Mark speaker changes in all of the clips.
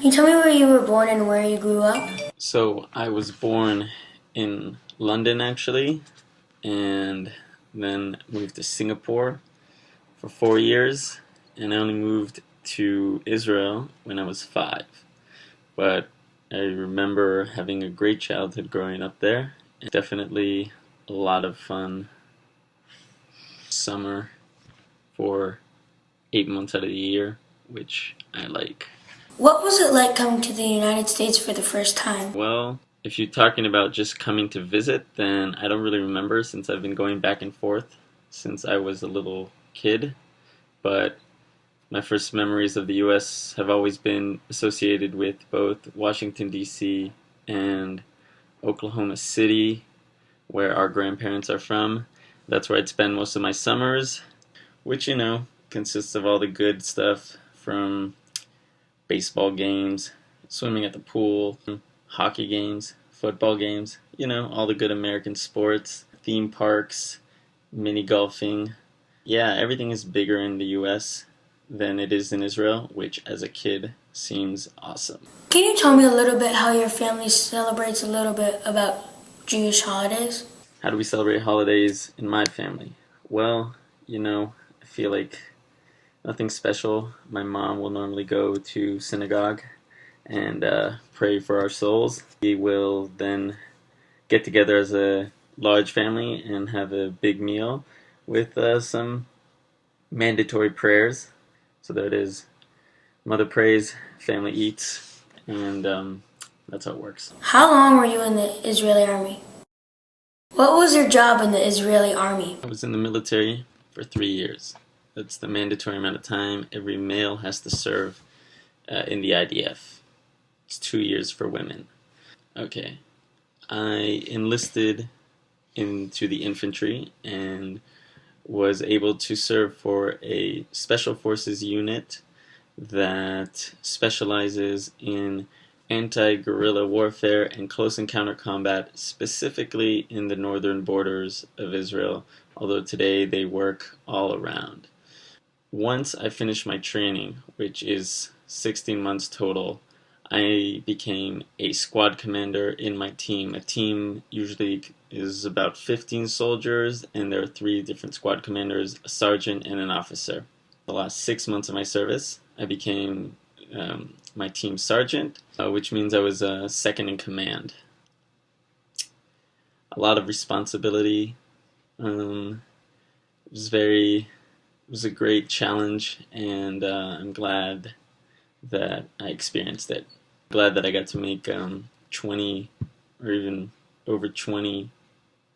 Speaker 1: Can you tell me where you were born and where you grew up?
Speaker 2: So I was born in London actually, and then moved to Singapore for 4 years, and I only moved to Israel when I was 5. But I remember having a great childhood growing up there, and definitely a lot of fun. Summer for 8 months out of the year, which I like.
Speaker 1: What was it like coming to the United States for the first time?
Speaker 2: Well, if you're talking about just coming to visit, then I don't really remember since I've been going back and forth since I was a little kid. But my first memories of the US have always been associated with both Washington, D.C. and Oklahoma City, where our grandparents are from. That's where I'd spend most of my summers, which, consists of all the good stuff from baseball games, swimming at the pool, hockey games, football games, all the good American sports, theme parks, mini golfing. Yeah, everything is bigger in the US than it is in Israel, which as a kid seems awesome.
Speaker 1: Can you tell me a little bit how your family celebrates a little bit about Jewish holidays?
Speaker 2: How do we celebrate holidays in my family? Well, I feel like nothing special. My mom will normally go to synagogue and pray for our souls. We will then get together as a large family and have a big meal with some mandatory prayers. So there it is. Mother prays, family eats, and that's how it works.
Speaker 1: How long were you in the Israeli army? What was your job in the Israeli army?
Speaker 2: I was in the military for 3 years. That's the mandatory amount of time every male has to serve in the IDF. It's 2 years for women. Okay. I enlisted into the infantry and was able to serve for a special forces unit that specializes in anti-guerrilla warfare and close encounter combat, specifically in the northern borders of Israel, although today they work all around. Once I finished my training, which is 16 months total, I became a squad commander in my team. A team usually is about 15 soldiers, and there are 3 different squad commanders, a sergeant, and an officer. The last 6 months of my service, I became my team sergeant, which means I was second in command. A lot of responsibility. It was a great challenge, and I'm glad that I experienced it. Glad that I got to make 20 or even over 20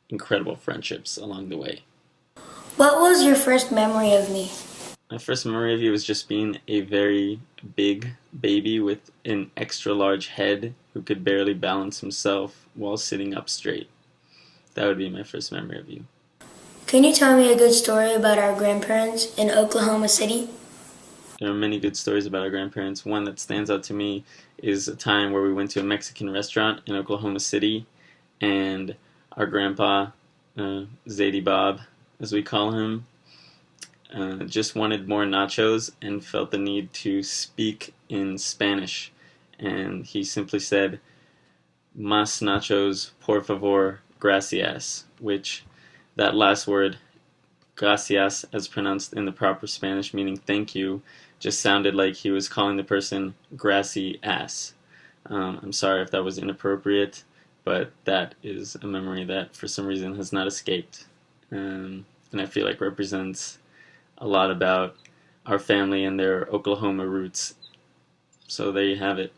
Speaker 2: incredible friendships along the way.
Speaker 1: What was your first memory of me?
Speaker 2: My first memory of you was just being a very big baby with an extra large head who could barely balance himself while sitting up straight. That would be my first memory of you.
Speaker 1: Can you tell me a good story about our grandparents in Oklahoma City?
Speaker 2: There are many good stories about our grandparents. One that stands out to me is a time where we went to a Mexican restaurant in Oklahoma City, and our grandpa, Zadie Bob, as we call him, just wanted more nachos and felt the need to speak in Spanish. And he simply said, "Más nachos, por favor, gracias," which that last word, gracias, as pronounced in the proper Spanish, meaning thank you, just sounded like he was calling the person grassy ass. I'm sorry if that was inappropriate, but that is a memory that for some reason has not escaped. And I feel like represents a lot about our family and their Oklahoma roots. So there you have it.